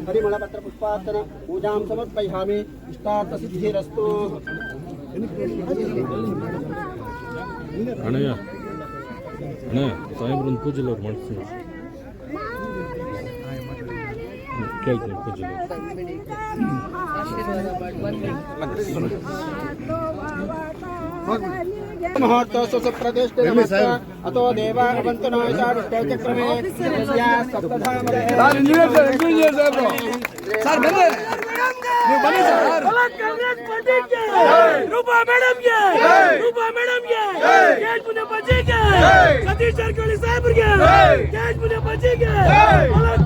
हरिमलपत्र पुष्पार्चन पूजा समर्पयामि इष्टार्थ सिद्धिरस्तु। अण्णಯ್ಯ ಸಾಹೇಬ್ರನ್ನ ಪೂಜೆಲ್ಲ ಅವ್ರು ಮಾಡಿಸ್ತೀನಿ ಕೇಳ್ತೀನಿ ಪೂಜೆ महोत्सव प्रतिष्ठित अतो देवा अवंतनो चक्रमे रूपा मैडम सतीश जारकिहोली साहब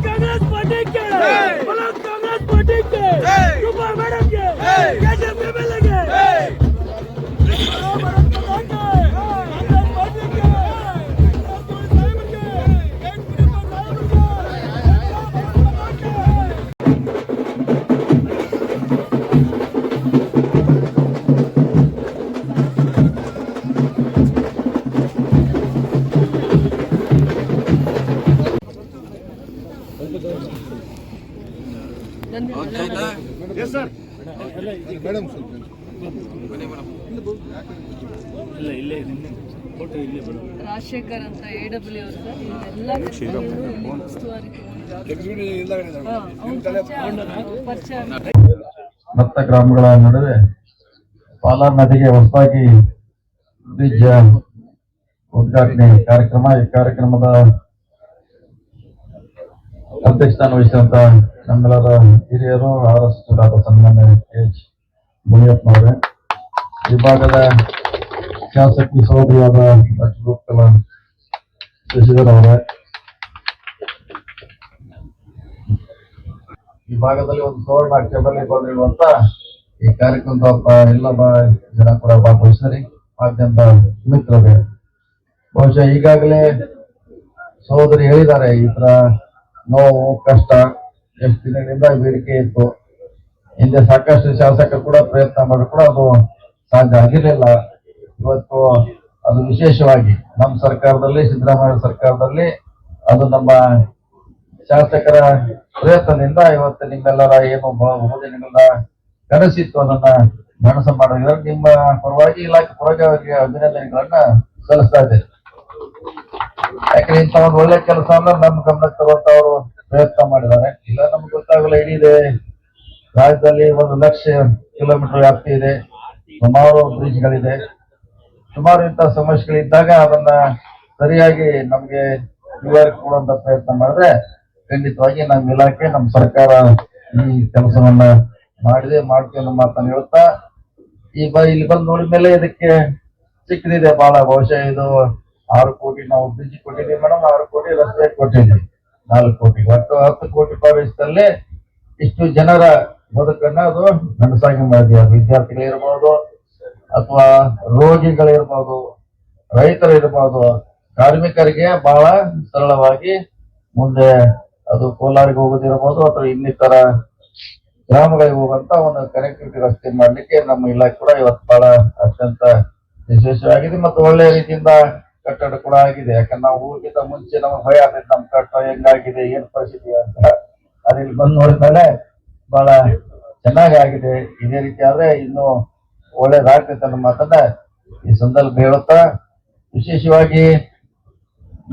कांग्रेस पार्टी रूपा मैडम ರಾಜಶೇಖರ್ ಅಂತ AW ಮತ್ತ ಗ್ರಾಮಗಳ ನಡುವೆ ಪಾಲಾರ್ ನದಿಗೆ ಹೊಸದಾಗಿ ಬ್ರಿಡ್ಜ್ ಉದ್ಘಾಟನೆ ಕಾರ್ಯಕ್ರಮ. ಈ ಕಾರ್ಯಕ್ರಮದ ಅಧ್ಯಕ್ಷತಾನ ವಹಿಸಿದಂತ ನಮ್ಮೆಲ್ಲರ ಹಿರಿಯರು ಆದ ಸನ್ಮಾನ್ಯ H. ಮುನಿಯಪ್ಪನವರೇ, ವಿಭಾಗದ ಶಾಸಕಿ ಸಹೋದರಿಯಾದ ಡಾಕ್ಟರ್ ಶಶಿಧರ್ ಅವರೇ, ಈ ಭಾಗದಲ್ಲಿ ಒಂದು ಸುವರ್ಣ ಅಕ್ಷರದಲ್ಲಿ ಬಂದಿರುವಂತ ಈ ಕಾರ್ಯಕ್ರಮದ ಎಲ್ಲ ಜನ ಕೂಡ ಭಾಗವಹಿಸಿರಿ. ಮಾಧ್ಯಮದ ಮಿತ್ರರೇ, ಬಹುಶಃ ಈಗಾಗಲೇ ಸಹೋದರಿ ಹೇಳಿದ್ದಾರೆ, ಈ ತರ ನೋವು ಕಷ್ಟ ಎಷ್ಟು ದಿನಗಳಿಂದ ಬೇಡಿಕೆ ಇತ್ತು. ಹಿಂದೆ ಸಾಕಷ್ಟು ಶಾಸಕರು ಕೂಡ ಪ್ರಯತ್ನ ಮಾಡಿ ಕೂಡ ಅದು ಸಾಧ್ಯ ಆಗಿರಲಿಲ್ಲ. ಇವತ್ತು ಅದು ವಿಶೇಷವಾಗಿ ನಮ್ಮ ಸರ್ಕಾರದಲ್ಲಿ, ಸಿದ್ದರಾಮಯ್ಯ ಸರ್ಕಾರದಲ್ಲಿ, ಅದು ನಮ್ಮ ಶಾಸಕರ ಪ್ರಯತ್ನದಿಂದ ಇವತ್ತು ನಿಮ್ಮೆಲ್ಲರ ಏನು ಬಹುದಿನಗಳ ಕನಸಿತ್ತು ಅದನ್ನ ನನಸು ಮಾಡಿದ್ರೆ ನಿಮ್ಮ ಪರವಾಗಿ ಇಲಾಖೆ ಪರವಾಗಿ ಅಭಿನಂದನೆಗಳನ್ನ ಸಲ್ಲಿಸ್ತಾ ಇದ್ದೇನೆ. ಯಾಕಂದ್ರೆ ಇಂಥ ಒಂದು ಒಳ್ಳೆ ಕೆಲಸವನ್ನ ನಮ್ಮ ಗಮನಕ್ಕೆ ತರುವಂತ ಅವರು ಪ್ರಯತ್ನ ಮಾಡಿದ್ದಾರೆ. ಇಲ್ಲ ನಮ್ಗೆ ಗೊತ್ತಾಗಲ್ಲ, ಇಡೀ ರಾಜ್ಯದಲ್ಲಿ 1,00,000 ಕಿಲೋಮೀಟರ್ ವ್ಯಾಪ್ತಿ ಇದೆ, ಸುಮಾರು ಬ್ರಿಡ್ಜ್ಗಳಿದೆ. ಸುಮಾರು ಇಂಥ ಸಮಸ್ಯೆಗಳಿದ್ದಾಗ ಅದನ್ನ ಸರಿಯಾಗಿ ನಮ್ಗೆ ನಿವಾರಣೆ ಕೊಡುವಂತ ಪ್ರಯತ್ನ ಮಾಡಿದ್ರೆ ಖಂಡಿತವಾಗಿ ನಮ್ಮ ಇಲಾಖೆ, ನಮ್ಮ ಸರ್ಕಾರ ಈ ಕೆಲಸವನ್ನ ಮಾಡ್ತೀವಿ ಅನ್ನೋ ಮಾತನ್ನು ಹೇಳ್ತಾ, ಇಲ್ಲಿ ಬಂದು ನೋಡಿದ ಮೇಲೆ ಇದಕ್ಕೆ ಸಿಕ್ಕಿದೆ ಬಹಳ. ಬಹುಶಃ ಇದು 6 ಕೋಟಿ ನಾವು ಬ್ರಿಡ್ಜ್ ಕೊಟ್ಟಿದ್ದೀವಿ ಮೇಡಮ್, 6 ಕೋಟಿ ರಸ್ತೆ ಕೊಟ್ಟಿದ್ದೀವಿ. 4 ಕೋಟಿ, ಒಟ್ಟು 10 ಕೋಟಿ ಪ್ರವೇಶದಲ್ಲಿ ಇಷ್ಟು ಜನರ ಬದುಕನ್ನ ಅದು ನನಸಾಗಿ ಮಾಡಿದೆ. ಅದು ವಿದ್ಯಾರ್ಥಿಗಳಿರ್ಬೋದು ಅಥವಾ ರೋಗಿಗಳಿರ್ಬೋದು, ರೈತರಿರ್ಬೋದು, ಕಾರ್ಮಿಕರಿಗೆ ಬಹಳ ಸರಳವಾಗಿ ಮುಂದೆ ಅದು ಕೋಲಾರಿಗೆ ಹೋಗೋದಿರ್ಬೋದು ಅಥವಾ ಇನ್ನಿತರ ಗ್ರಾಮಗಳಿಗೆ ಹೋಗುವಂತ ಒಂದು ಕನೆಕ್ಟಿವಿಟಿ ರಸ್ತೆ ಮಾಡ್ಲಿಕ್ಕೆ ನಮ್ಮ ಇಲಾಖೆ ಕೂಡ ಇವತ್ತು ಬಹಳ ಅತ್ಯಂತ ಯಶಸ್ವಿಯಾಗಿದೆ ಮತ್ತು ಒಳ್ಳೆಯ ರೀತಿಯಿಂದ ಕಟ್ಟಡ ಕೂಡ ಆಗಿದೆ. ಯಾಕಂದ್ರೆ ನಾವು ಹೋಗಿದ್ದ ಮುಂಚೆ ನಮ್ಗೆ ಭಯ ಆಗ್ತೈತೆ, ನಮ್ಮ ಕಟ್ಟಡ ಹೆಂಗಾಗಿದೆ, ಏನ್ ಪರಿಸ್ಥಿತಿ ಅಂತ. ಅದಿಲ್ಲಿ ಬಂದು ನೋಡಿದ್ಮೇಲೆ ಬಹಳ ಚೆನ್ನಾಗಿ ಆಗಿದೆ. ಇದೇ ರೀತಿ ಆದ್ರೆ ಇನ್ನು ಒಳ್ಳೇದಾಗ್ತೈತೆ ಅನ್ನೋ ಮಾತನ್ನ ಈ ಸಂದರ್ಭ ಹೇಳುತ್ತಾ, ವಿಶೇಷವಾಗಿ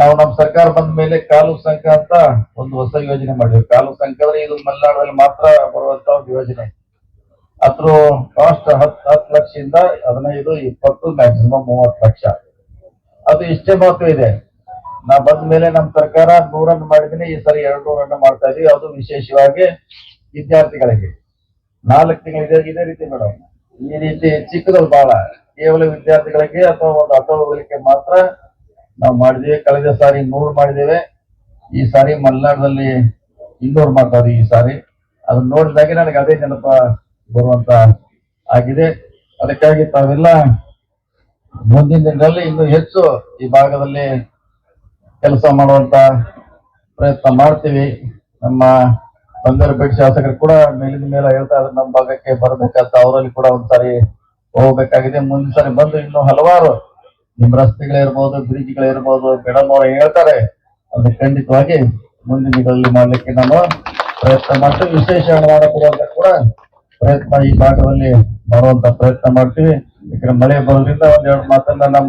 ನಾವು ನಮ್ಮ ಸರ್ಕಾರ ಬಂದ ಮೇಲೆ ಕಾಲು ಸಂಘ ಅಂತ ಒಂದು ಹೊಸ ಯೋಜನೆ ಮಾಡಿದ್ವಿ. ಕಾಲು ಸಂಘ ಅಂದ್ರೆ ಇದು ಮಲೆನಾಡಲ್ಲಿ ಮಾತ್ರ ಬರುವಂತ ಒಂದು ಯೋಜನೆ. ಅದ್ರ ಕಾಸ್ಟ್ 10 ಲಕ್ಷದಿಂದ 15, 20, ಮ್ಯಾಕ್ಸಿಮಮ್ 30 ಲಕ್ಷ. ಅದು ಇಷ್ಟೇ ಮಾತ್ರ ಇದೆ. ನಾ ಬಂದ ಮೇಲೆ ನಮ್ಮ ಸರ್ಕಾರ 100 ರನ್ ಮಾಡಿದ್ದೀನಿ, ಈ ಸರಿ 200 ರನ್ ಮಾಡ್ತಾ ಇದೀವಿ. ಅದು ವಿಶೇಷವಾಗಿ ವಿದ್ಯಾರ್ಥಿಗಳಿಗೆ 4 ತಿಂಗಳಿಗೆ ಇದೇ ರೀತಿ ಮೇಡಮ್. ಈ ರೀತಿ ಚಿಕ್ಕದಲ್ಲಿ ಬಹಳ ಕೇವಲ ವಿದ್ಯಾರ್ಥಿಗಳಿಗೆ ಅಥವಾ ಒಂದು ಆಟೋ ಹೋಗ್ಲಿಕ್ಕೆ ಮಾತ್ರ ನಾವು ಮಾಡಿದೀವಿ. ಕಳೆದ ಸಾರಿ 100 ಮಾಡಿದ್ದೇವೆ. ಈ ಸಾರಿ ಮಲೆನಾಡಲ್ಲಿ 200 ಮಾಡ್ತಾ ಇದೀವಿ ಈ ಸಾರಿ. ಅದನ್ನ ನೋಡಿದಾಗೆ ನನಗೆ ಅದೇ ನೆನಪ ಬರುವಂತ ಆಗಿದೆ. ಅದಕ್ಕಾಗಿ ತಾವೆಲ್ಲ ಮುಂದಿನ ದಿನಗಳಲ್ಲಿ ಇನ್ನೂ ಹೆಚ್ಚು ಈ ಭಾಗದಲ್ಲಿ ಕೆಲಸ ಮಾಡುವಂತ ಪ್ರಯತ್ನ ಮಾಡ್ತೀವಿ. ನಮ್ಮ ಬಂಗಾರಪೇಟೆ ಶಾಸಕರು ಕೂಡ ಮೇಲಿನ ಮೇಲೆ ಹೇಳ್ತಾ ಇದ್ದಾರೆ ನಮ್ಮ ಭಾಗಕ್ಕೆ ಬರ್ಬೇಕಂತ. ಅವರಲ್ಲಿ ಕೂಡ ಒಂದ್ಸಾರಿ ಹೋಗ್ಬೇಕಾಗಿದೆ. ಮುಂದಿನ ಸಾರಿ ಬಂದು ಇನ್ನೂ ಹಲವಾರು ನಿಮ್ ರಸ್ತೆಗಳಿರ್ಬೋದು, ಬ್ರಿಡ್ಜ್ಗಳಿರ್ಬೋದು, ಮೇಡಮ್ ಅವರು ಹೇಳ್ತಾರೆ, ಅದು ಖಂಡಿತವಾಗಿ ಮುಂದಿನ ದಿನಗಳಲ್ಲಿ ಮಾಡ್ಲಿಕ್ಕೆ ನಾನು ಪ್ರಯತ್ನ ಮಾಡ್ತೀವಿ. ವಿಶೇಷ ಅನುದಾನ ಕೊಡುವಂತ ಕೂಡ ಪ್ರಯತ್ನ ಈ ಭಾಗದಲ್ಲಿ ಮಾಡುವಂತ ಪ್ರಯತ್ನ ಮಾಡ್ತೀವಿ. ಯಾಕಂದ್ರೆ ಮಳೆ ಬರೋದ್ರಿಂದ ಒಂದೆರಡು ಮಾತನ್ನ ನಮ್ಮ